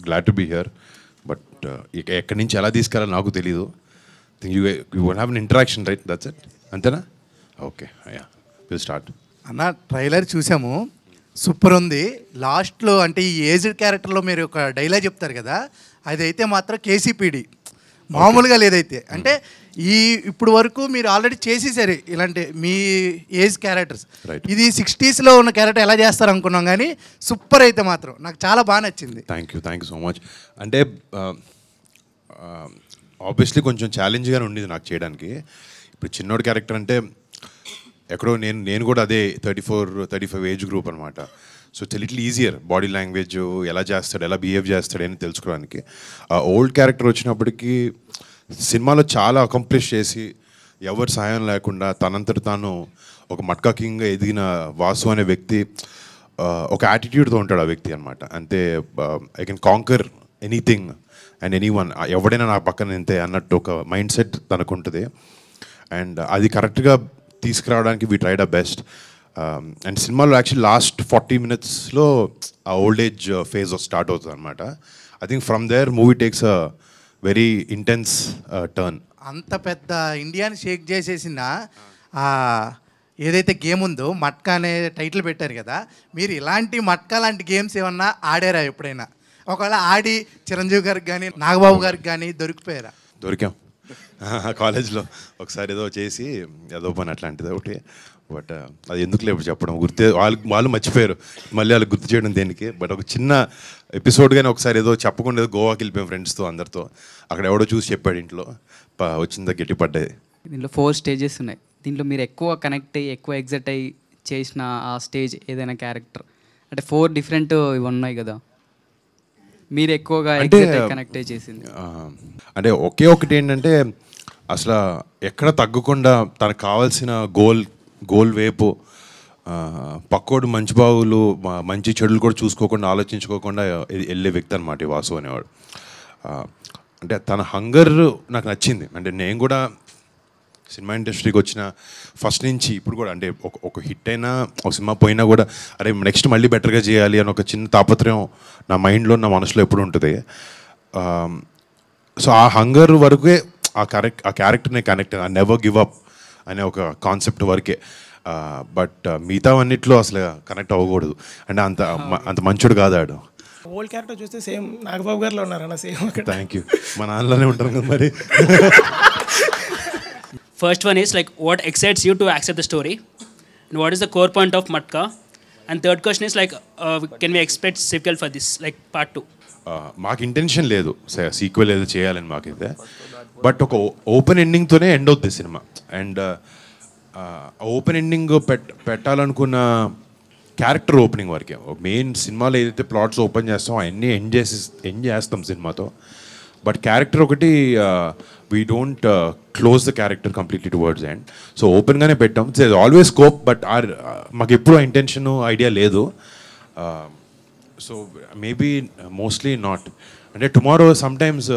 Glad to be here. But ఎక్కడి నుంచి ఎలా తీసుకెళ్ళాలో నాకు తెలీదు. You won't have an interaction, right? That's it, అంతేనా? Okay, yeah, will start. అన్న ట్రైలర్ చూసాము, సూపర్ ఉంది. లాస్ట్లో అంటే ఈ ఏజ్డ్ క్యారెక్టర్లో మీరు ఒక డైలాగ్ చెప్తారు కదా, అదైతే మాత్రం కేసీపీడి మామూలుగా లేదైతే. అంటే ఇప్పుడు వరకు మీరు ఆల్రెడీ చేసేసారు ఇలాంటి మీ ఏజ్ క్యారెక్టర్స్. ఇది 60s ఉన్న క్యారెక్టర్ ఎలా చేస్తారు అనుకున్నాం, కానీ సూపర్ అయితే మాత్రం నాకు చాలా బాగా నచ్చింది. Thank you so much. అంటే ఆబ్వియస్లీ కొంచెం ఛాలెంజ్గానే ఉండేది నాకు చేయడానికి. ఇప్పుడు చిన్నోడి క్యారెక్టర్ అంటే ఎక్కడో నేను కూడా అదే 34-35 ఏజ్ గ్రూప్ అనమాట. So it's little easier body language ఎలా చేస్తాడు, ఎలా బిహేవ్ చేస్తాడు అని తెలుసుకోవడానికి. ఓల్డ్ క్యారెక్టర్ వచ్చినప్పటికీ సినిమాలో చాలా అకంప్లిష్ చేసి ఎవరి సహాయం లేకుండా తనంతట తాను ఒక మట్కా కింగ్గా ఎదిగిన వాసు అనే వ్యక్తి ఒక యాటిట్యూడ్తో ఉంటాడు ఆ వ్యక్తి అనమాట. అంతే, I can canker anything and anyone, ఎవడైనా నా పక్కన ఇంతే అన్నట్టు ఒక మైండ్ సెట్ తనకు ఉంటుంది. అండ్ అది కరెక్ట్గా తీసుకురావడానికి we tried a best. And సినిమాలో యాక్చువల్లీ లాస్ట్ 40 minutesలో ఆ ఓల్డ్ ఏజ్ ఫేజ్ స్టార్ట్ అవుతుంది అనమాట. I think from there movie takes a very intense turn. అంత పెద్ద ఇండియాని షేక్ చేసేసిన ఏదైతే గేమ్ ఉందో మట్కా అనే టైటిల్ పెట్టారు కదా, మీరు ఇలాంటి మట్కా లాంటి గేమ్స్ ఏమన్నా ఆడారా ఎప్పుడైనా? ఒకవేళ ఆడి చిరంజీవి గారికి కానీ నాగబాబు గారికి కానీ దొరికాం కాలేజ్లో ఒకసారి ఏదో చేసి ఏదో పని అట్లాంటిది ఒకటి. బట్ అది ఎందుకు లేవు చెప్పడం, వాళ్ళు మర్చిపోయారు, మళ్ళీ వాళ్ళు గుర్తు చేయడం దేనికి. బట్ ఒక చిన్న ఎపిసోడ్ కానీ ఒకసారి ఏదో చెప్పకుండా ఏదో గోవాకి వెళ్ళిపోయాం ఫ్రెండ్స్తో అందరితో. అక్కడ ఎవడో చూసి చెప్పాడు ఇంట్లో, వచ్చిందా గట్టి పడ్డాయి. దీంట్లో 4 stages ఉన్నాయి. దీంట్లో మీరు ఎక్కువ కనెక్ట్ అయ్యి ఎక్కువ ఎగ్జైట్ అయ్యి చేసిన ఆ స్టేజ్ ఏదైనా క్యారెక్టర్ అంటే 4 different ఇవి ఉన్నాయి కదా, మీరు ఎక్కువగా కనెక్ట్ అయ్యి చేసింది? అంటే ఒకే ఒకటి ఏంటంటే అసలు ఎక్కడ తగ్గకుండా తనకు కావాల్సిన గోల్ వైపు పక్కోడు మంచి బావులు మంచి చెడులు కూడా చూసుకోకుండా ఆలోచించుకోకుండా వెళ్ళే వ్యక్తి అనమాట ఈ వాసు అనేవాడు. అంటే తన హంగర్ నాకు నచ్చింది. అంటే నేను కూడా సినిమా ఇండస్ట్రీకి వచ్చిన ఫస్ట్ నుంచి ఇప్పుడు కూడా అంటే ఒక హిట్ అయినా ఒక సినిమా పోయినా కూడా అరే నెక్స్ట్ మళ్ళీ బెటర్గా చేయాలి అని ఒక చిన్న తాపత్రయం నా మైండ్లో నా మనసులో ఎప్పుడు ఉంటుంది. సో ఆ హంగర్ వరకే ఆ క్యారెక్టర్ని కనెక్ట్, ఆ నెవర్ గివ్ అప్ అనే ఒక కాన్సెప్ట్ వరకే. బట్ మిగతావన్నిట్లో అసలు కనెక్ట్ అవ్వకూడదు. అంటే అంత మంచోడు కాదు ఆడు. ఓల్డ్ క్యారెక్టర్ చూస్తే సేమ్ నాగబాబు గారిలో ఉన్నారన్న, సేమ్. థ్యాంక్ యూ, మా నాన్నలోనే ఉంటారు కదా మరి. First one is like what excites you to accept the story and what is the core point of Matka, and third question is like can we expect sequel for this, like part 2? మాకు intention లేదు sequel ఏదో చేయాలని మాకైతే, but ఒక open ఎండింగ్తోనే end అవుతుంది సినిమా. And open ending పెట్టాలనుకున్న క్యారెక్టర్ ఓపెనింగ్ వరకే. మెయిన్ సినిమాలో ఏదైతే ప్లాట్స్ ఓపెన్ చేస్తామో అవన్నీ ఎండ్ చేస్తాం సినిమాతో. బట్ క్యారెక్టర్ ఒకటి we don't close the character completely towards end. So ఓపెన్గానే పెట్టాం. ఇట్స్ ఆల్వేస్ స్కోప్, బట్ మాకు ఎప్పుడు ఇంటెన్షన్ ఐడియా లేదు. So maybe mostly not. అంటే టుమారో సమ్టైమ్స్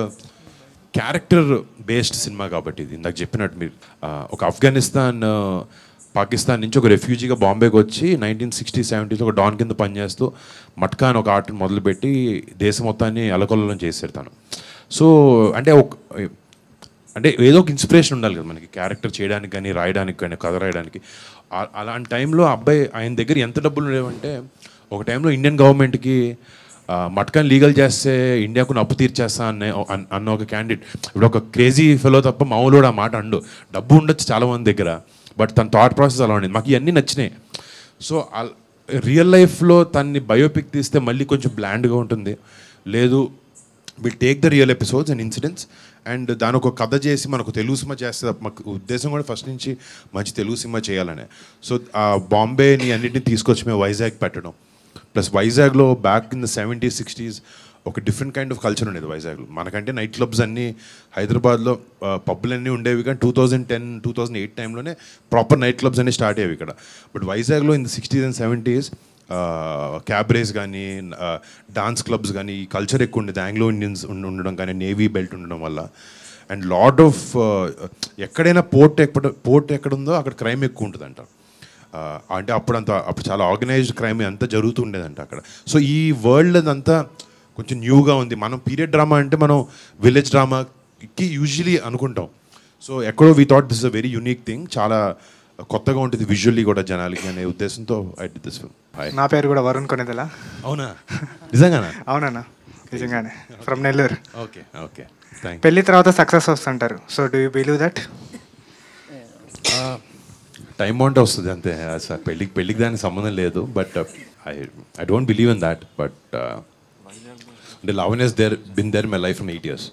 క్యారెక్టర్ బేస్డ్ సినిమా కాబట్టి ఇది ఇందాక చెప్పినట్టు మీరు ఒక ఆఫ్ఘనిస్తాన్ పాకిస్తాన్ నుంచి ఒక రెఫ్యూజీగా బాంబేకి వచ్చి 1960-70s ఒక డాన్ కింద పనిచేస్తూ మట్కా అని ఒక ఆర్ట్ని మొదలుపెట్టి దేశం మొత్తాన్ని అలకొల్లం చేశారు తను. సో అంటే ఏదో ఒక ఇన్స్పిరేషన్ ఉండాలి కదా మనకి క్యారెక్టర్ చేయడానికి కానీ రాయడానికి కానీ కథ రాయడానికి. అలాంటి టైంలో అబ్బాయి ఆయన దగ్గర ఎంత డబ్బులు ఉండేవంటే ఒక టైంలో ఇండియన్ గవర్నమెంట్కి మట్కాని లీగల్ చేస్తే ఇండియాకు అప్పు తీర్చేస్తా అన్న ఒక క్యాండిడేట్. ఇప్పుడు ఒక క్రేజీ ఫెలో తప్ప మామూలు ఆ మాట అండు. డబ్బు ఉండొచ్చు చాలామంది దగ్గర, బట్ తన థాట్ ప్రాసెస్ అలా ఉండేది. మాకు ఇవన్నీ నచ్చినాయి. సో రియల్ లైఫ్లో తన్ని బయోపిక్ తీస్తే మళ్ళీ కొంచెం బ్లాండ్గా ఉంటుంది. లేదు, will take the real episodes and incidents and దాని ఒక కథ చేసి మనకు తెలుగు సినిమా చేస్తే మాకు ఉద్దేశం కూడా ఫస్ట్ నుంచి మంచి తెలుగు సినిమా చేయాలనే. సో ఆ బాంబేని అన్నింటినీ తీసుకొచ్చి మేము వైజాగ్ పెట్టడం, ప్లస్ వైజాగ్లో back in the 70s, 60s ఒక డిఫరెంట్ కైండ్ ఆఫ్ కల్చర్ ఉండేది వైజాగ్లో. మనకంటే నైట్ క్లబ్స్ అన్నీ హైదరాబాద్లో పబ్బులు అన్నీ ఉండేవి, కానీ 2010, 2008 టైంలోనే ప్రాపర్ నైట్ క్లబ్స్ అన్నీ స్టార్ట్ అయ్యేవి ఇక్కడ. బట్ వైజాగ్లో in the 60s and 70s క్యాబ్రేస్ కానీ డాన్స్ క్లబ్స్ కానీ ఈ కల్చర్ ఎక్కువ ఉండేది. ఆంగ్లో ఇండియన్స్ ఉండడం కానీ నేవీ బెల్ట్ ఉండడం వల్ల అండ్ లాట్ ఆఫ్ ఎక్కడైనా పోర్ట్ ఎక్కడుందో అక్కడ క్రైమ్ ఎక్కువ ఉంటుందంట. అంటే అప్పుడు చాలా ఆర్గనైజ్డ్ క్రైమ్ అంతా జరుగుతూ ఉండేదంట అక్కడ. సో ఈ వరల్డ్ అంతా కొంచెం న్యూగా ఉంది. మనం పీరియడ్ డ్రామా అంటే మనం విలేజ్ డ్రామాకి యూజువలీ అనుకుంటాం. సో ఎక్కడో we thought this is a very unique thing, చాలా కొత్తగా ఉంటుంది విజువల్లీ కూడా జనాలకి అనే ఉద్దేశంతో ఐ డిడ్ దిస్ ఫిల్మ్. నా పేరు కూడా వరుణ్ కొనేదలా. అవునా? నిజంగానా? అవునన్నా, నిజంగానే. From Nellore. Okay okay, thank. పెళ్లి తర్వాత సక్సెస్ వస్తుంటారు. So do you believe that? Time బాగుంటే వస్తుంది అంతే. పెళ్ళికి దానికి సంబంధం లేదు. But I don't believe in that. But అంటే love has been there my life from 8 years.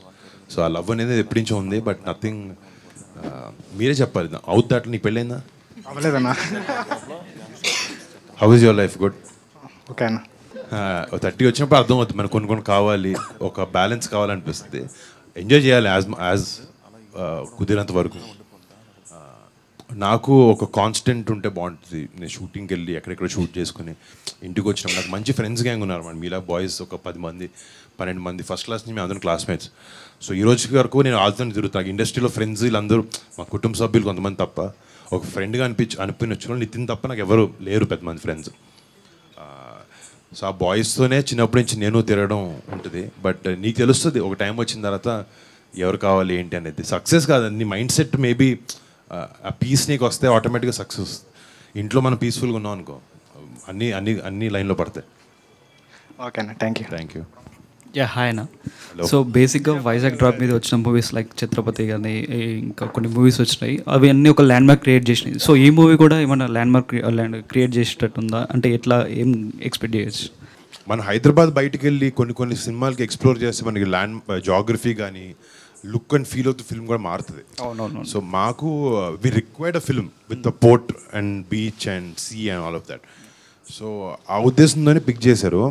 So ఆ లవ్ అనేది ఎప్పటి నుంచో ఉంది. బట్ నథింగ్, మీరే చెప్పాలి. అవుట్ దాట్ నీకు పెళ్ళైందా? అవ్వలేదన్నా. How is your life? Good. Okay అన్న. 30 వచ్చినప్పుడు అర్థం అవుతుంది మనకు కొన్ని కావాలి, ఒక బ్యాలెన్స్ కావాలనిపిస్తుంది. ఎంజాయ్ చేయాలి యాజ్ కుదిరినంత వరకు. నాకు ఒక కాన్స్టెంట్ ఉంటే బాగుంటుంది. నేను షూటింగ్కి వెళ్ళి ఎక్కడెక్కడ షూట్ చేసుకుని ఇంటికి వచ్చినప్పుడు నాకు మంచి ఫ్రెండ్స్ గ్యాంగ్ ఉన్నారు మన మీలా బాయ్స్ ఒక 10 మంది 12 మంది ఫస్ట్ క్లాస్ నుంచి మేము అందరం క్లాస్మేట్స్. సో ఈ రోజు వరకు నేను వాళ్ళతో తిరుగుతాను. ఇండస్ట్రీలో ఫ్రెండ్స్ వీళ్ళందరూ మా కుటుంబ సభ్యులు కొంతమంది తప్ప, ఒక ఫ్రెండ్గా అనిపించు నితిన్ తప్ప నాకు ఎవరు లేరు పెద్ద మంది ఫ్రెండ్స్. సో ఆ బాయ్స్తోనే చిన్నప్పటి నుంచి నేను తిరగడం ఉంటుంది. బట్ నీకు తెలుస్తుంది ఒక టైం వచ్చిన తర్వాత ఎవరు కావాలి ఏంటి అనేది. సక్సెస్ కాదు, నీ మైండ్ సెట్ మేబీ ఆ పీస్ నీకు వస్తే ఆటోమేటిక్గా సక్సెస్. ఇంట్లో మనం పీస్ఫుల్గా ఉన్నాం అనుకో, అన్నీ అన్నీ అన్నీ లైన్లో పడతాయి. ఓకే అన్న, thank you. Thank you. Yeah hi అన్న. సో బేసిక్గా వైజాగ్ డ్రాప్ మీద వచ్చిన మూవీస్ లైక్ ఛత్రపతి కానీ ఇంకా కొన్ని మూవీస్ వచ్చినాయి, అవి అన్నీ ఒక ల్యాండ్ మార్క్ క్రియేట్ చేసినాయి. సో ఈ మూవీ కూడా ఏమైనా ల్యాండ్ మార్క్ క్రియేట్ చేసేటట్టు ఉందా? అంటే ఎట్లా ఏం ఎక్స్పెక్ట్ చేయొచ్చు? మన హైదరాబాద్ బయటికి వెళ్ళి కొన్ని సినిమాలకి ఎక్స్ప్లోర్ చేస్తే మనకి ల్యాండ్ జాగ్రఫీ కానీ look and feel of the film కూడా మారుతుంది. అవునవును. సో మాకు we required a film with the port and beach and sea and all of that. So ఆ ఉద్దేశంతోనే పిక్ చేశారు.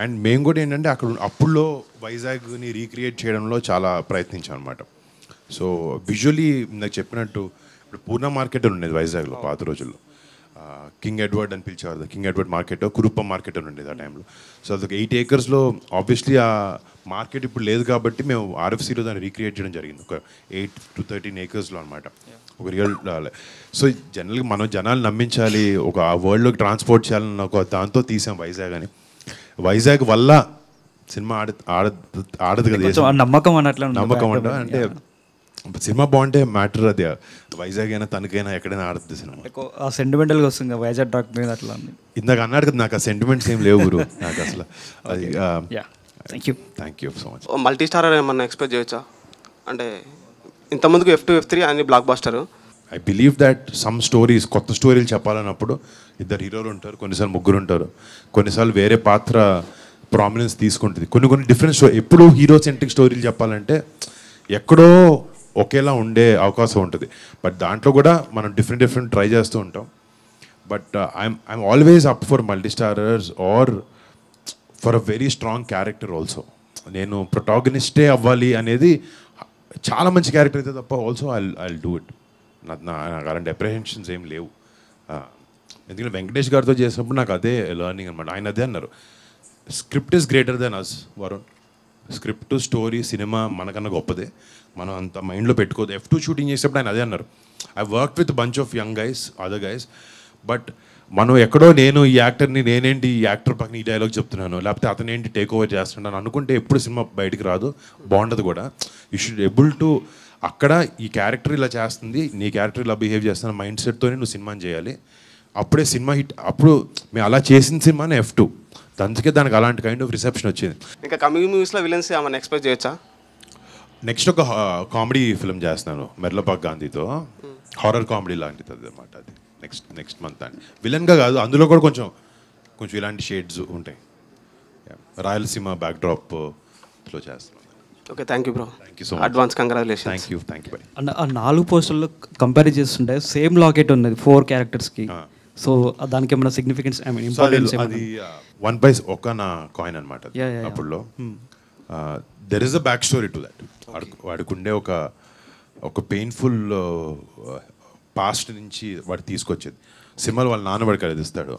అండ్ మేము కూడా ఏంటంటే అప్పుడులో వైజాగ్ని రీక్రియేట్ చేయడంలో చాలా ప్రయత్నించాం అనమాట. సో విజువలీ నాకు చెప్పినట్టు ఇప్పుడు పూర్ణ మార్కెట్ అని ఉండేది వైజాగ్లో పాత రోజుల్లో. కింగ్ ఎడ్వర్డ్ అని పిలిచేవారు. కింగ్ ఎడ్వర్డ్ మార్కెట్, కురుప్ప మార్కెట్ అని ఉండేది ఆ టైంలో. సో అదొక 8 acres ఆబ్వియస్లీ ఆ మార్కెట్ ఇప్పుడు లేదు కాబట్టి మేము ఆర్ఎఫ్సీలో దాన్ని రీక్రియేట్ చేయడం జరిగింది. ఒక 8 to 13 acres అనమాట. ఒక రియల్. సో జనరల్గా మనం జనాలు నమ్మించాలి, ఒక ఆ వరల్డ్లోకి ట్రాన్స్పోర్ట్ చేయాలన్న ఒక దాంతో తీసాం వైజాగ్ అని. వైజాగ్ వల్ల సినిమా ఆడదు కదా, నమ్మకం అన్నట్లు. నమ్మకం అంటే సినిమా బాగుంటే మ్యాటర్ అది. వైజాగ్ అయినా తనకైనా ఎక్కడైనా ఆడుతుంది సినిమా. ఆ సెంటిమెంటల్గా వస్తుంది వైజాగ్ డ్రాక్ మీద అట్లా. ఇందాక అన్నాడు కదా, నాకు ఆ సెంటిమెంట్స్ ఏం లేవు గురు నాకు అసలు. అది thank you so much. Multi starrer ఏమన్నా ఎక్స్పెక్ట్ చేయొచ్చా? అంటే ఇంతకుముందుకు F2 F3 అన్ని block buster. I believe that some stories, కొత్త స్టోరీలు చెప్పాలన్నప్పుడు 2 హీరోలు ఉంటారు, కొన్నిసార్లు 3 ఉంటారు, కొన్నిసార్లు వేరే పాత్ర ప్రామినెన్స్ తీసుకుంటుంది. కొన్ని డిఫరెంట్ స్టోరీ. ఎప్పుడు హీరో సెంట్రిక్ స్టోరీలు చెప్పాలంటే ఎక్కడో ఒకేలా ఉండే అవకాశం ఉంటుంది. బట్ దాంట్లో కూడా మనం డిఫరెంట్ ట్రై చేస్తూ ఉంటాం. But I'm always up for multi starrers or for a very strong character also. నేను ప్రొటాగనిస్టే అవ్వాలి అనేది, చాలా మంచి క్యారెక్టర్ అయితే తప్ప ఆల్సో ఐ డూ ఇట్. నాకు అలాంటి అప్రిహెన్షన్స్ ఏం లేవు. ఎందుకంటే వెంకటేష్ గారితో చేసినప్పుడు నాకు అదే లెర్నింగ్ అనమాట. ఆయన అదే అన్నారు, script is greater than us Varun. Script, story, cinema మనకన్నా గొప్పదే, మనం అంత మైండ్లో పెట్టుకోదు. F2 షూటింగ్ చేసేటప్పుడు ఆయన అదే అన్నారు, I work with bunch of young guys, other guys, but మనం ఎక్కడో నేను ఈ యాక్టర్ని, నేనేంటి ఈ యాక్టర్ పక్కన ఈ డైలాగ్ చెప్తున్నాను, లేకపోతే అతనేంటి టేక్ ఓవర్ చేస్తున్నాను అనుకుంటే ఎప్పుడు సినిమా బయటికి రాదు, బాగుండదు కూడా. యూ షుడ్ ఎబుల్ టు అక్కడ ఈ క్యారెక్టర్ ఇలా చేస్తుంది, నీ క్యారెక్టర్ ఇలా బిహేవ్ చేస్తున్న మైండ్ సెట్తోనే నువ్వు సినిమాని చేయాలి. అప్పుడే సినిమా హిట్. అప్పుడు మేము అలా చేసిన సినిమానే F2. అందుకే దానికి అలాంటి కైండ్ ఆఫ్ రిసెప్షన్ వచ్చింది. ఇంకా కమింగ్ మూవీస్లో విలన్స్ ఏమైనా ఎక్స్పెక్ట్ చేయొచ్చా? నెక్స్ట్ ఒక కామెడీ ఫిల్మ్ చేస్తున్నాను మెర్లపాక్ గాంధీతో, హారర్ కామెడీ లాంటిది అనమాట. అది నెక్స్ట్ మంత్ అండి. విలన్గా కాదు, అందులో కూడా కొంచెం ఇలాంటి షేడ్స్ ఉంటాయి. రాయలసీమ బ్యాక్డ్రాప్లో చేస్తున్నాను. Okay, thank you bro. Thank you so much. Advance congratulation. Thank you by. ఆ 4 పోస్టర్లో కంపేర్ చేస్తుంటే సేమ్ లాకెట్ ఉన్నది 4 క్యారెక్టర్స్కి. సో దానికి ఏమైనా సిగ్నిఫికెన్స్, ఐ మీన్ ఇంపార్టెన్స్? అది 1 పైస్ ఒక నా కాయిన్ అనమాట అప్పుడులో. There is a back story to that. వాడికి ఉండే ఒక పెయిన్ఫుల్ పాస్ట్ నుంచి వాడు తీసుకొచ్చేది. సినిమాలో వాళ్ళ నాన్న వాడికి కలిదిస్తాడు.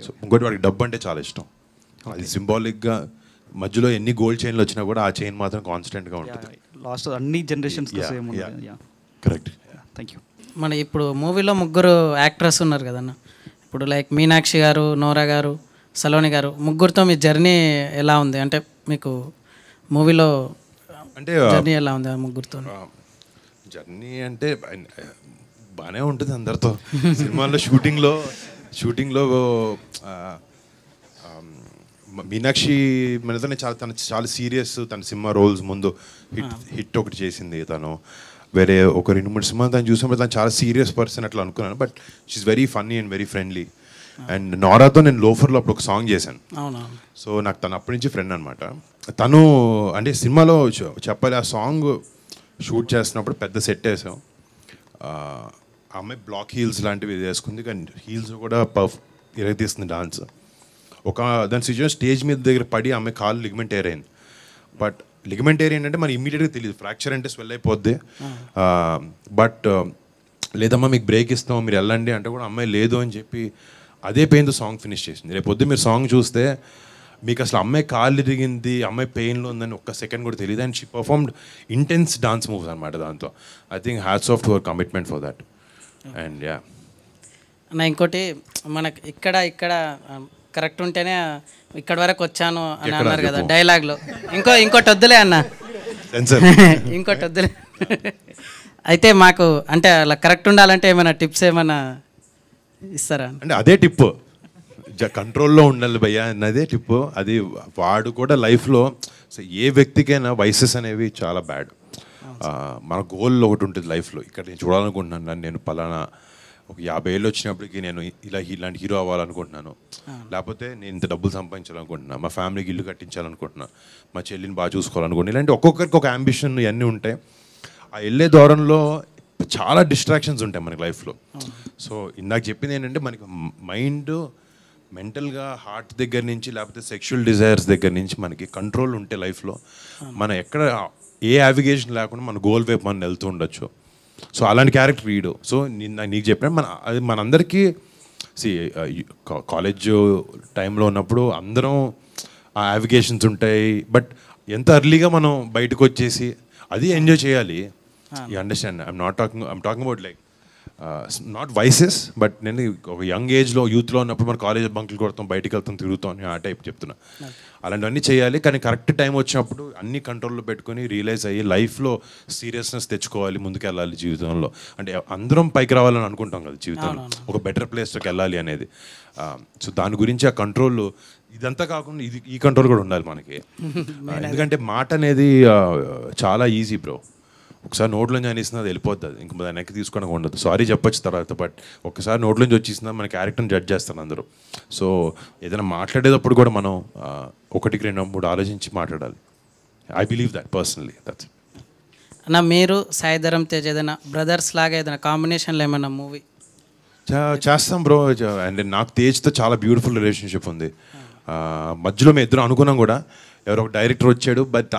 సో ఇంకోటి వాడికి డబ్బు అంటే చాలా ఇష్టం. అది సింబాలిక్గా మధ్యలో ఎన్ని గోల్డ్ చైన్లు వచ్చినా కూడా ఆ చైన్ మాత్రం కాన్స్టెంట్గా ఉంటుంది. లాస్ట్ అన్ని జనరేషన్స్ కరెక్ట్. Thank you. మన ఇప్పుడు మూవీలో 3 యాక్టర్స్ ఉన్నారు కదన్న. ఇప్పుడు లైక్ మీనాక్షి గారు, నోరా గారు, సలోని గారు, ముగ్గురితో మీ జర్నీ ఎలా ఉంది? అంటే మీకు మూవీలో అంటే జర్నీ ఎలా ఉంది ఆ ముగ్గురితో? జర్నీ అంటే బాగానే ఉంటుంది అందరితో. సినిమాల్లో షూటింగ్లో మీనాక్షి మనతోనే తను చాలా సీరియస్. తన సినిమా రోల్స్ ముందు హిట్ ఒకటి చేసింది తను. వేరే ఒక 2-3 సినిమాలు తను చూసినప్పుడు తను చాలా సీరియస్ పర్సన్ అట్లా అనుకున్నాను. But she's very funny and very friendly. And నోరాతో నేను లోఫర్లో అప్పుడు ఒక సాంగ్ చేశాను. సో నాకు తను అప్పటి నుంచి ఫ్రెండ్ అనమాట. తను అంటే సినిమాలో చెప్పాలి, ఆ సాంగ్ షూట్ చేస్తున్నప్పుడు పెద్ద సెట్ వేసాం. ఆ అమ్మాయి బ్లాక్ హీల్స్ లాంటివి వేసుకుంది, కానీ హీల్స్ కూడా ఇరగతీస్తుంది డాన్స్. దాని సిచ్యువేషన్ స్టేజ్ మీద దగ్గర పడి అమ్మాయి కాలు లిగమెంట్ ఏర్ అయింది. బట్ లిగమెంట్ ఏర్ ఏంటంటే మనకి ఇమీడియట్గా తెలియదు, ఫ్రాక్చర్ అంటే స్వెల్ అయిపోద్ది. బట్ లేదమ్మా మీకు బ్రేక్ ఇస్తాం మీరు వెళ్ళండి అంటే కూడా అమ్మాయి లేదు అని చెప్పి అదే పెయిన్తో సాంగ్ ఫినిష్ చేసింది. రేపు పొద్దు మీరు సాంగ్ చూస్తే మీకు అసలు అమ్మాయి కాళ్ళు ఇరిగింది, అమ్మాయి పెయిన్లో ఉందని ఒక్క సెకండ్ కూడా తెలియదు. And she performed intense dance moves అనమాట దాంతో. I think hats off to our commitment for that. And yeah అన్న ఇంకోటి మనకి ఇక్కడ కరెక్ట్ ఉంటేనే ఇక్కడ వరకు వచ్చాను అని అన్నారు కదా డైలాగ్లో. ఇంకోటి వద్దులే అన్న, ఇంకోటి వద్దులే. అయితే మాకు అంటే అలా కరెక్ట్ ఉండాలంటే ఏమైనా టిప్స్ ఏమైనా ఇస్తారా? అంటే అదే టిప్, కంట్రోల్లో ఉండాలి భయ్యా అన్నదే టిప్. అది వాడు కూడా లైఫ్లో ఏ వ్యక్తికైనా వయసెస్ అనేవి చాలా బ్యాడ్. మన గోల్ ఒకటి ఉంటుంది లైఫ్లో. ఇక్కడ నేను చూడాలనుకుంటున్నాను, నేను పలానా ఒక 50 ఏళ్ళు వచ్చినప్పటికీ నేను ఇలాంటి హీరో అవ్వాలనుకుంటున్నాను, లేకపోతే నేను ఇంత డబ్బులు సంపాదించాలనుకుంటున్నాను, మా ఫ్యామిలీకి ఇల్లు కట్టించాలనుకుంటున్నాను, మా చెల్లిని బాగా చూసుకోవాలనుకుంటున్నాను. ఇలాంటి ఒక్కొక్కరికి ఒక అంబిషన్ ఇవన్నీ ఉంటాయి. ఆ వెళ్ళే దూరంలో చాలా డిస్ట్రాక్షన్స్ ఉంటాయి మనకి లైఫ్లో. సో ఇందాక చెప్పింది ఏంటంటే మనకి మైండ్ మెంటల్గా హార్ట్ దగ్గర నుంచి లేకపోతే సెక్షువల్ డిజైర్స్ దగ్గర నుంచి మనకి కంట్రోల్ ఉంటే లైఫ్లో మనం ఎక్కడ ఏ యావిగేషన్ లేకుండా మన గోల్ వైపు మనం వెళ్తూ ఉండొచ్చు. సో అలాంటి క్యారెక్టర్ వీడు. సో నీకు చెప్పిన అది మనందరికీ కాలేజ్ టైంలో ఉన్నప్పుడు అందరం ఆ యావిగేషన్స్ ఉంటాయి. బట్ ఎంత ఎర్లీగా మనం బయటకు వచ్చేసి అది ఎంజాయ్ చేయాలి. You understand? I'm talking about like not vices, but నేను ఒక యంగ్ ఏజ్లో యూత్లో ఉన్నప్పుడు మన కాలేజ్ బంకులు కొడతాం, బయటకు వెళ్తాం, తిరుగుతాం అని ఆ టైప్ చెప్తున్నా. అలాంటివన్నీ చేయాలి, కానీ కరెక్ట్ టైం వచ్చినప్పుడు అన్ని కంట్రోల్లో పెట్టుకొని రియలైజ్ అయ్యి లైఫ్లో సీరియస్నెస్ తెచ్చుకోవాలి, ముందుకెళ్ళాలి జీవితంలో. అంటే అందరం పైకి రావాలని అనుకుంటాం కదా జీవితంలో, ఒక బెటర్ ప్లేస్లోకి వెళ్ళాలి అనేది. సో దాని గురించి ఆ కంట్రోల్ ఇదంతా కాకుండా ఈ కంట్రోల్ కూడా ఉండాలి మనకి. ఎందుకంటే మాట అనేది చాలా ఈజీ బ్రో. ఒకసారి నోట్లోంచి అనిస్తున్నా అది వెళ్ళిపోతుంది, ఇంక దాని వెనక్కి తీసుకోవడం ఉండదు. సారీ చెప్పొచ్చు తర్వాత, బట్ ఒకసారి నోట్లోంచి వచ్చేసినా మన క్యారెక్టర్ని జడ్జ్ చేస్తాను అందరూ. సో ఏదైనా మాట్లాడేటప్పుడు కూడా మనం 1-2-3 ఆలోచించి మాట్లాడాలి. I believe that personally. That's అన్న మీరు సాయిధరం తేజ్ ఏదైనా బ్రదర్స్ లాగా ఏదైనా కాంబినేషన్లో ఏమైనా మూవీ చేస్తాం బ్రో. అండ్ నాకు తేజ్తో చాలా బ్యూటిఫుల్ రిలేషన్షిప్ ఉంది. మధ్యలో మేము ఇద్దరు అనుకున్నాం కూడా, ఎవరో ఒక డైరెక్టర్ వచ్చాడు, but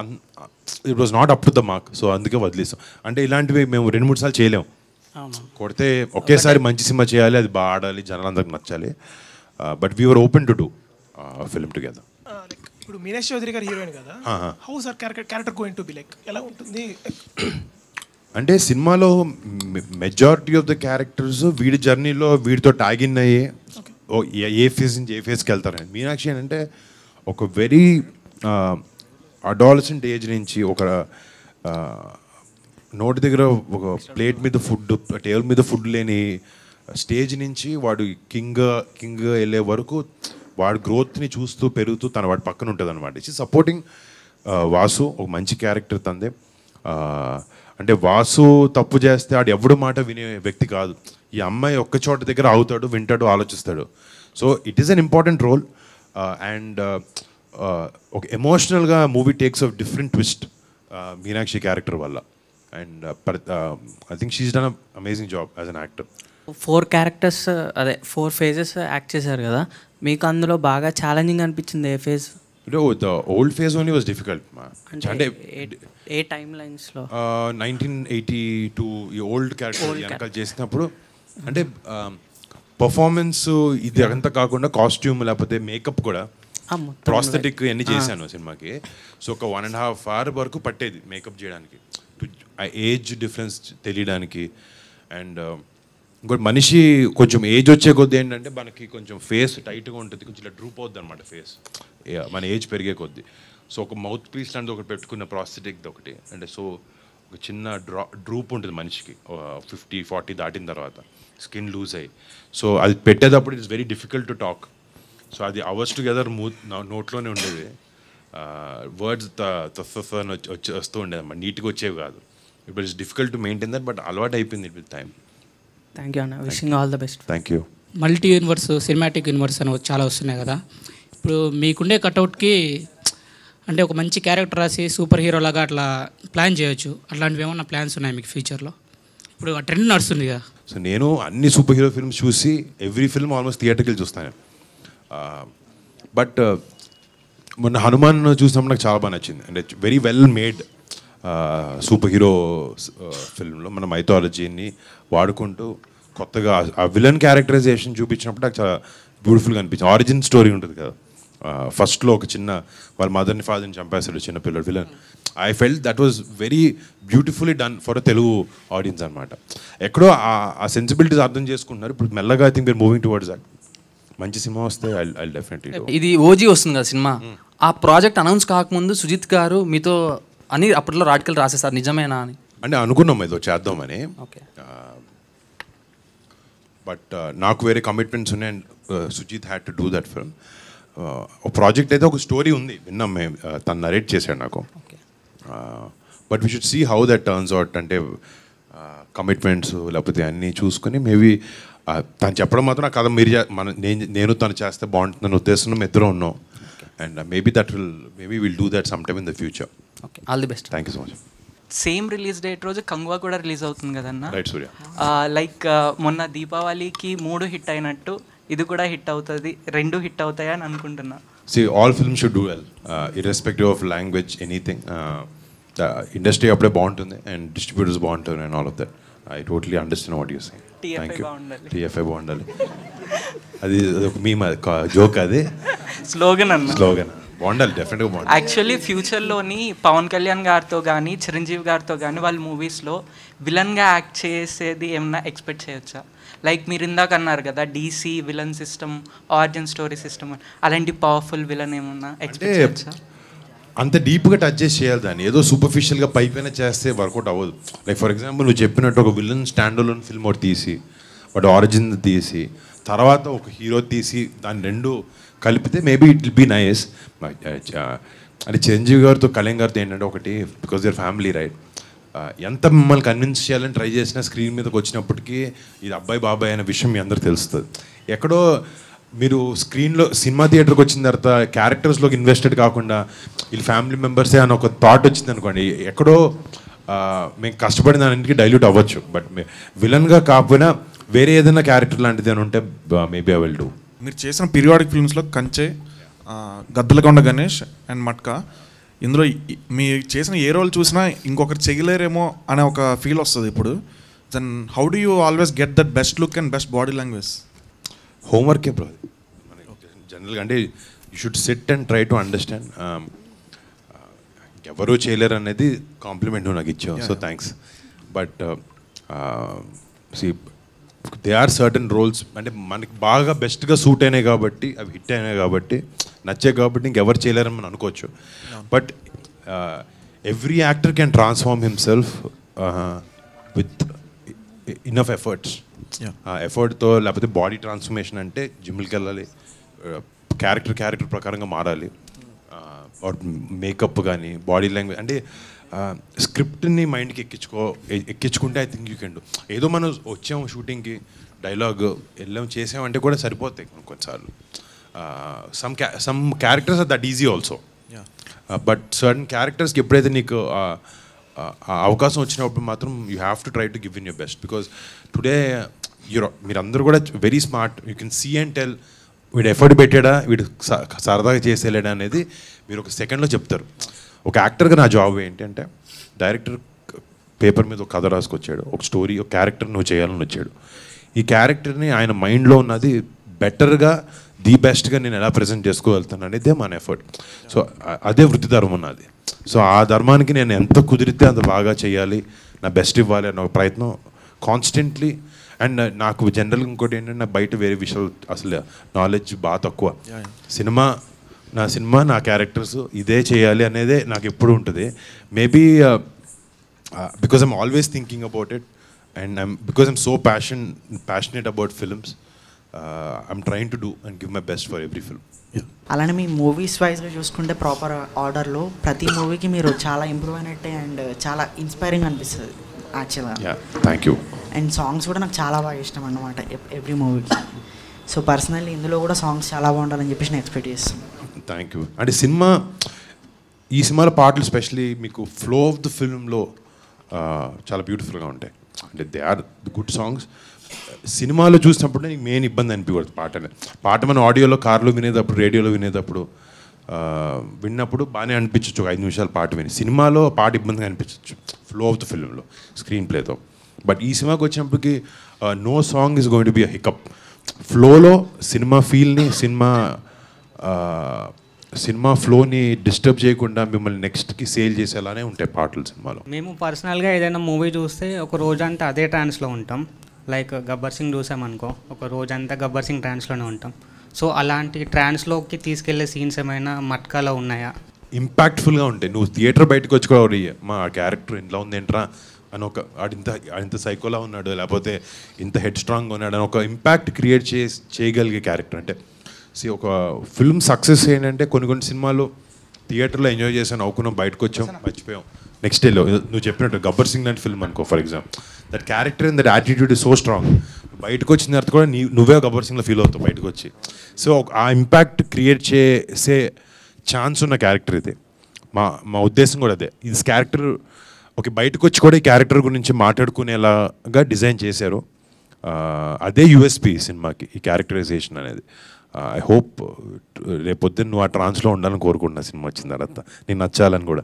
it was not up to the mark. So అందుకే వదిలేసాం. అంటే ఇలాంటివి మేము 2-3 సార్లు చేయలేము. కొడితే ఒకేసారి మంచి సినిమా చేయాలి, అది బాగా ఆడాలి, జనాలందరికి నచ్చాలి. But we're open to do film together. ఇప్పుడు మీనాక్షి చౌదరి గారు హీరోయిన్ కదా, how sir character going to be like, ఎలా ఉంటుంది? అంటే సినిమాలో మెజారిటీ ఆఫ్ ద క్యారెక్టర్స్ వీడి జర్నీలో వీడితో ట్యాగ్ ఇన్ అయ్యి ఏ ఫేజ్ నుంచి ఏ ఫేజ్కి వెళ్తారని. మీనాక్షి అంటే ఒక వెరీ అడాలసెంట్ ఏజ్ నుంచి ఒక నోటి దగ్గర ఒక ప్లేట్ మీద ఫుడ్, టేబుల్ మీద ఫుడ్ లేని స్టేజ్ నుంచి వాడు కింగ్ వెళ్ళే వరకు వాడి గ్రోత్ని చూస్తూ పెరుగుతూ వాడి పక్కన ఉంటుంది అనమాట. It's supporting Vasu. ఒక మంచి క్యారెక్టర్ తందే. అంటే వాసు తప్పు చేస్తే ఆడు ఎవడు మాట వినే వ్యక్తి కాదు. ఈ అమ్మాయి ఒక్క చోట దగ్గర ఆగుతాడు, వింటాడు, ఆలోచిస్తాడు. So it is an important role. And ఒక ఎమోషనల్గా movie takes off different twist Meenakshi character వల్ల. And I think she's done amazing job as an actor. 4 characters అదే 4 phases యాక్ట్ చేశారు కదా, మీకు అందులో బాగా ఛాలెంజింగ్ అనిపించింది ఏ phase? The old phase only was difficult. అంటే ఏ టైమ్ లైన్స్లో 1982 ఈ ఓల్డ్ క్యారెక్టర్ వెనకాల చేసినప్పుడు అంటే పర్ఫార్మెన్స్ ఇది అంతా కాకుండా కాస్ట్యూమ్ లేకపోతే మేకప్ కూడా ప్రాస్థెటిక్ అన్నీ చేశాను సినిమాకి. సో ఒక 1.5 hour వరకు పట్టేది మేకప్ చేయడానికి, ఆ ఏజ్ డిఫరెన్స్ తెలియడానికి. అండ్ ఇంకోటి మనిషి కొంచెం ఏజ్ వచ్చే కొద్దీ ఏంటంటే మనకి కొంచెం ఫేస్ టైట్గా ఉంటుంది, కొంచెం ఇలా డ్రూప్ అవుద్ది అనమాట ఫేస్ మన ఏజ్ పెరిగే కొద్దీ. సో ఒక మౌత్ పీస్ లాంటిది ఒకటి పెట్టుకున్న ప్రాస్థెటిక్ ఒకటి, అంటే సో ఒక చిన్న డ్రూప్ ఉంటుంది మనిషికి 50-40 దాటిన తర్వాత, స్కిన్ లూజ్ అయ్యి. సో అది పెట్టేటప్పుడు it's very difficult to talk. So అది అవర్స్ టుగెదర్ నోట్లోనే ఉండేది, వర్డ్స్ వస్తూ ఉండేది అన్నమాట, నీట్గా వచ్చేవి కాదు. It was difficult to maintain that, but అలవాటు అయిపోయింది విత్ టైం. థ్యాంక్ యూ అన్న, wishing all the best. Thank you. Multi universe, cinematic universe అని చాలా వస్తున్నాయి కదా. ఇప్పుడు మీకుండే కట్అవుట్కి అంటే ఒక మంచి క్యారెక్టర్ రాసి సూపర్ హీరో లాగా అట్లా ప్లాన్ చేయొచ్చు, అట్లాంటివి ఏమన్నా ప్లాన్స్ ఉన్నాయి మీకు ఫ్యూచర్లో? ఇప్పుడు ఆ ట్రెండ్ నడుస్తుంది కదా. సో నేను అన్ని సూపర్ హీరో ఫిల్మ్స్ చూసి ఎవ్రీ ఫిల్మ్ ఆల్మోస్ట్ థియేటర్కి వెళ్ళి చూస్తాను. బట్ మొన్న హనుమాన్ చూసినప్పుడు నాకు చాలా బాగా నచ్చింది. అంటే very well made super hero ఫిల్మ్లో మన మైథాలజీని వాడుకుంటూ కొత్తగా ఆ విలన్ క్యారెక్టరైజేషన్ చూపించినప్పుడు నాకు చాలా బ్యూటిఫుల్గా అనిపించింది. ఆరిజిన్ స్టోరీ ఉంటుంది కదా, ఫస్ట్లో ఒక చిన్న వాళ్ళ మదర్ని ఫాదర్ని చంపేస్తాడు చిన్న పిల్లడు villain. I felt that was very beautifully done for a Telugu audience అనమాట. ఎక్కడో ఆ సెన్సిబిలిటీస్ అర్థం చేసుకుంటున్నారు. ఇప్పుడు మెల్లగా I think we're moving towards that. మంచి సినిమా వస్తే ఐ డెఫినెట్లీ. ఇది ఓజీ వస్తుంది కదా సినిమా, ఆ ప్రాజెక్ట్ అనౌన్స్ కాకముందు సుజిత్ గారు మీతో అని అప్పట్లో రాటికల్ రాసేసారు, నిజమేనా అని? అంటే అనుకున్నాం ఏదో చేద్దామని, బట్ నాకు వేరే కమిట్మెంట్స్ ఉన్నాయి. And Sujeeth had to do that film. ఒక ప్రాజెక్ట్ అయితే ఒక స్టోరీ ఉంది, విన్నాం మేము, తను నరేట్ చేశాడు నాకు. But we should see how that turns out. అంటే కమిట్మెంట్స్ లేకపోతే అన్నీ చూసుకొని మేబీ తను చెప్పడం మాత్రం ఆ కథ మీరు నేను తను చేస్తే బాగుంటుందని ఉద్దేశం ఇద్దరు ఉన్నాం. And maybe will do that some time in the future. Okay, all the best. Thank you so much. Same release date రోజు కంగువా కూడా రిలీజ్ అవుతుంది కదన్నా. రైట్ సూర్య. లైక్ మొన్న దీపావళికి 3 హిట్ అయినట్టు ఇది కూడా హిట్ అవుతుంది, 2 హిట్ అవుతాయి అని అనుకుంటున్నా. See, all films should do well, irrespective of language, anything. Industry అప్పుడే బాగుంటుంది అండ్ డిస్ట్రిబ్యూటర్స్ బాగుంటుంది and all of that. I totally understand what you're saying. Thank you. TFI బాగుండాలి, అది ఒక మీ జోక్, అది స్లోగన్ బాగుండాలి, డెఫినెట్గా బాగుండాలి. యాక్చువల్లీ ఫ్యూచర్లోని పవన్ కళ్యాణ్ గారితో కానీ చిరంజీవి గారితో కానీ వాళ్ళ మూవీస్లో విలన్గా యాక్ట్ చేసేది ఏమన్నా ఎక్స్పెక్ట్ చేయొచ్చా? లైక్ మీరు ఇందాక అన్నారు కదా DC villain system, origin story system, అలాంటి పవర్ఫుల్ విలన్ ఏమన్నా ఎక్స్పెక్ట్ చేయొచ్చా? అంత డీప్గా టచ్ చేసి చేయాలి దాన్ని, ఏదో సూపర్ఫిషియల్గా పైపైన చేస్తే వర్కౌట్ అవ్వదు. లైక్ ఫర్ ఎగ్జాంపుల్ నువ్వు చెప్పినట్టు ఒక విలన్ స్టాండ్ అలోన్ ఫిల్మ్ ఒకటి తీసి వాటి ఆరిజిన్ తీసి తర్వాత ఒక హీరో తీసి దాన్ని రెండు కలిపితే maybe it will be nice. అంటే చిరంజీవి గారితో కళ్యాణ్ గారితో ఏంటంటే ఒకటి, బికాజ్ యువర్ ఫ్యామిలీ రైట్, ఎంత మిమ్మల్ని కన్విన్స్ చేయాలని ట్రై చేసినా స్క్రీన్ మీదకి వచ్చినప్పటికీ ఇది అబ్బాయి బాబాయ్ అనే విషయం మీ అందరికి తెలుస్తుంది. ఎక్కడో మీరు స్క్రీన్లో సినిమా థియేటర్కి వచ్చిన తర్వాత క్యారెక్టర్స్లోకి ఇన్వెస్టెడ్ కాకుండా వీళ్ళు ఫ్యామిలీ మెంబర్సే అని ఒక థాట్ వచ్చింది అనుకోండి, ఎక్కడో మేము కష్టపడిన దానికి డైల్యూట్ అవ్వచ్చు. బట్ విలన్గా కాకపోయినా వేరే ఏదైనా క్యారెక్టర్ లాంటిది అని ఉంటే మేబీ ఐ విల్ డూ. మీరు చేసిన పీరియాడిక్ ఫిల్మ్స్లో కంచె, గద్దలకొండ గణేష్ అండ్ మట్కా, ఇందులో మీరు చేసిన ఏ రోల్ చూసినా ఇంకొకరు చేయలేరేమో అనే ఒక ఫీల్ వస్తుంది ఇప్పుడు. Then how do you always get that best look and best body language? హోంవర్కే బ్రో, జనరల్గా అంటే you should sit and try to understand. ఎవరూ చేయలేరు అనేది కాంప్లిమెంట్ నాకు ఇచ్చావు, so thanks. But see they are certain roles, అంటే మనకి బాగా బెస్ట్గా సూట్ అయినాయి కాబట్టి, అవి హిట్ అయినాయి కాబట్టి, నచ్చాయి కాబట్టి ఇంకెవరు చేయలేరని మనం అనుకోవచ్చు. But every actor can transform himself with enough efforts. ఎఫర్ట్తో, లేకపోతే బాడీ ట్రాన్స్ఫర్మేషన్ అంటే జిమ్కి వెళ్ళాలి, క్యారెక్టర్ ప్రకారంగా మారాలి, మేకప్ కానీ బాడీ లాంగ్వేజ్, అంటే స్క్రిప్ట్ని మైండ్కి ఎక్కించుకుంటే I think you can do. ఏదో మనం వచ్చాము షూటింగ్కి, డైలాగ్ వెళ్ళాము చేసామంటే కూడా సరిపోతాయి కొన్నిసార్లు. Some characters are that easy also, but certain క్యారెక్టర్స్కి ఎప్పుడైతే నీకు అవకాశం వచ్చినప్పుడు మాత్రం you have to try to give in your best. Because today మీరందరూ కూడా very smart, you can see and tell వీడు ఎఫర్ట్ పెట్టాడా, వీడు సరదాగా చేసేలేడా అనేది మీరు ఒక సెకండ్లో చెప్తారు. ఒక యాక్టర్గా నా జాబ్ ఏంటి అంటే, డైరెక్టర్ పేపర్ మీద ఒక కథ రాసుకొచ్చాడు, ఒక స్టోరీ, ఒక క్యారెక్టర్ నువ్వు చేయాలని వచ్చాడు. ఈ క్యారెక్టర్ని ఆయన మైండ్లో ఉన్నది బెటర్గా, ది బెస్ట్గా నేను ఎలా ప్రజెంట్ చేసుకోగలుగుతాను అనేదే మన ఎఫర్ట్. సో అదే వృత్తి ధర్మం ఉన్నది. సో ఆ ధర్మానికి నేను ఎంత కుదిరితే అంత బాగా చేయాలి, నా బెస్ట్ ఇవ్వాలి అన్న ఒక ప్రయత్నం కాన్స్టెంట్లీ. అండ్ నాకు జనరల్గా ఇంకోటి ఏంటంటే, నాకు బయట వేరే విషయాలు అసలు నాలెడ్జ్ బాగా తక్కువ. సినిమా నా సినిమా నా క్యారెక్టర్స్ ఇదే చేయాలి అనేదే నాకు ఎప్పుడు ఉంటుంది. Maybe because I'm always thinking about it and because I'm so passionate about films I'm trying to do and give my best for every film. అలానే మీ మూవీస్ వైజ్గా చూసుకుంటే ప్రాపర్ ఆర్డర్లో ప్రతి మూవీకి మీరు చాలా ఇంప్రూవ్ అయినట్టే అండ్ చాలా ఇన్స్పైరింగ్ అనిపిస్తుంది యాక్చువల్గా. Thank you. అండ్ సాంగ్స్ కూడా నాకు చాలా బాగా ఇష్టం అన్నమాట ఎవ్రీ మూవీకి. సో పర్సనల్లీ ఇందులో కూడా సాంగ్స్ చాలా బాగుండాలని చెప్పేసి నేను ఎక్స్పెక్ట్ చేస్తాను. Thank you. అంటే ఈ సినిమాలో పాటలు స్పెషలీ మీకు ఫ్లో ఆఫ్ ద ఫిల్మ్లో చాలా బ్యూటిఫుల్గా ఉంటాయి. అంటే they are the good songs. సినిమాలో చూసినప్పుడు నీకు మెయిన్ ఇబ్బంది అనిపించదు పాట మనం ఆడియోలో కార్లో వినేటప్పుడు రేడియోలో వినేటప్పుడు విన్నప్పుడు బాగానే అనిపించవచ్చు ఒక 5 నిమిషాలు పాట విని. సినిమాలో పాట ఇబ్బందిగా అనిపించవచ్చు ఫ్లో ఆఫ్ ద ఫిల్మ్లో స్క్రీన్ ప్లేతో. బట్ ఈ సినిమాకి వచ్చినప్పటికి no song is going to be a hiccup. ఫ్లోలో సినిమా ఫీల్ని సినిమా ఫ్లోని డిస్టర్బ్ చేయకుండా మిమ్మల్ని నెక్స్ట్కి సేల్ చేసేలానే ఉంటాయి పాటలు సినిమాలో. మేము పర్సనల్గా ఏదైనా మూవీ చూస్తే ఒక రోజంతా అదే ట్రాన్స్లో ఉంటాం. లైక్ గబ్బర్ సింగ్ చూసామనుకో, ఒక రోజంతా గబ్బర్ సింగ్ ట్రాన్స్లోనే ఉంటాం. సో అలాంటి ట్రాన్స్లోకి తీసుకెళ్లే సీన్స్ ఏమైనా మట్కాలో ఉన్నాయా? ఇంపాక్ట్ఫుల్గా ఉంటాయి. నువ్వు థియేటర్ బయటకు వచ్చి కూడా మా క్యారెక్టర్ ఇంట్లో ఉంది ఏంట్రా అని ఒక ఇంత సైకోలా ఉన్నాడు లేకపోతే ఇంత హెడ్ స్ట్రాంగ్గా ఉన్నాడు అని ఒక ఇంపాక్ట్ క్రియేట్ చేయగలిగే క్యారెక్టర్. అంటే ఒక ఫిల్మ్ సక్సెస్ ఏంటంటే కొన్ని సినిమాలు థియేటర్లో ఎంజాయ్ చేసాను నవ్వుకున్నాం బయటకు వచ్చాం మర్చిపోయాం నెక్స్ట్ డేలో. నువ్వు చెప్పినట్టు గబ్బర్ సింగ్ లాంటి ఫిల్మ్ అనుకో for example, that character and that attitude is so strong. బయటకు వచ్చిన తర్వాత కూడా నువ్వే గబ్బర్ సింగ్లో ఫీల్ అవుతావు బయటకు వచ్చి. సో ఆ ఇంపాక్ట్ క్రియేట్ చేసే ఛాన్స్ ఉన్న క్యారెక్టర్ ఇది. మా ఉద్దేశం కూడా అదే. ఇది క్యారెక్టర్ బయటకు వచ్చి కూడా ఈ క్యారెక్టర్ గురించి మాట్లాడుకునేలాగా డిజైన్ చేశారు. అదే యూఎస్పీ సినిమాకి ఈ క్యారెక్టరైజేషన్ అనేది. ఐ హోప్ రేపొద్దున నువ్వు ఆ ట్రాన్స్లో ఉండాలని కోరుకుంటున్నా సినిమా వచ్చిన తర్వాత, నేను నచ్చాలని కూడా.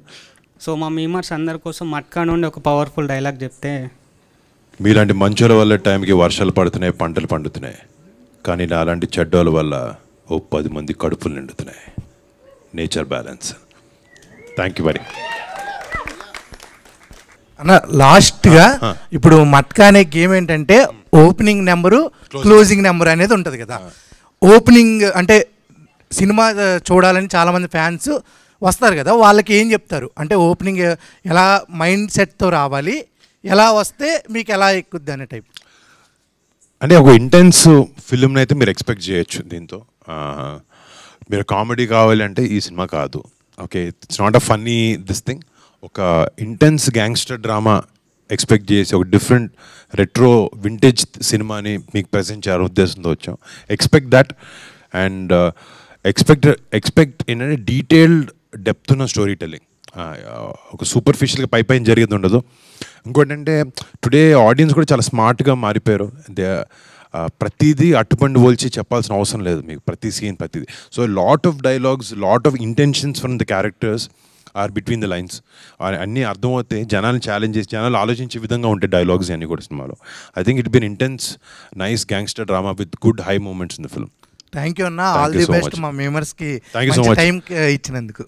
సో మా మీమర్స్ అందరి కోసం మట్కా నుండి ఒక పవర్ఫుల్ డైలాగ్ చెప్తే. మీలాంటి మంచుల వల్ల టైంకి వర్షాలు పడుతున్నాయి, పంటలు పండుతున్నాయి, కానీ అలాంటి చెడ్డోల వల్ల 10 మంది కడుపులు నిండుతున్నాయి. Nature balance. Thank you very. అన్న లాస్ట్గా ఇప్పుడు మట్కా అనే గేమ్ ఏంటంటే ఓపెనింగ్ నెంబరు క్లోజింగ్ నెంబర్ అనేది ఉంటుంది కదా. ఓపెనింగ్ అంటే సినిమా చూడాలని చాలామంది ఫ్యాన్స్ వస్తారు కదా, వాళ్ళకి ఏం చెప్తారు అంటే ఓపెనింగ్ ఎలా మైండ్ సెట్తో రావాలి, ఎలా వస్తే మీకు ఎలా ఎక్కుద్ది అనే టైప్. అంటే ఒక ఇంటెన్స్ ఫిల్మ్ని అయితే మీరు ఎక్స్పెక్ట్ చేయొచ్చు దీంతో. మీరు కామెడీ కావాలంటే ఈ సినిమా కాదు. Okay, it's not a funny this thing. ఒక ఇంటెన్స్ గ్యాంగ్స్టర్ డ్రామా ఎక్స్పెక్ట్ చేసి ఒక డిఫరెంట్ రెట్రో వింటేజ్ సినిమాని మీకు ప్రజెంట్ చేయాలని ఉద్దేశంతో వచ్చాం. ఎక్స్పెక్ట్ దట్ అండ్ ఎక్స్పెక్ట్ ఏంటంటే డీటెయిల్డ్ డెప్త్ ఉన్న స్టోరీ టెల్లింగ్. ఒక సూపర్ఫిషియల్గా పైన జరిగేది ఉండదు. ఇంకోటి అంటే టుడే ఆడియన్స్ కూడా చాలా స్మార్ట్గా మారిపోయారు. ప్రతిదీ అట్టుపండు పోల్చి చెప్పాల్సిన అవసరం లేదు మీకు, ప్రతి సీన్ ప్రతిదీ. So lot of dialogues, lot of intentions from the characters are between the lines. అన్నీ అర్థమవుతాయి, జనాలు ఛాలెంజ్ చేసి జనాలు ఆలోచించే విధంగా ఉంటాయి డైలాగ్స్ అన్నీ కూడా సినిమాలో. I think it been intense nice gangster drama with good high moments in the film. Thank you అన్న, ఆల్ ది బెస్ట్ మా మెంబర్స్కి టైం ఇచ్చినందుకు.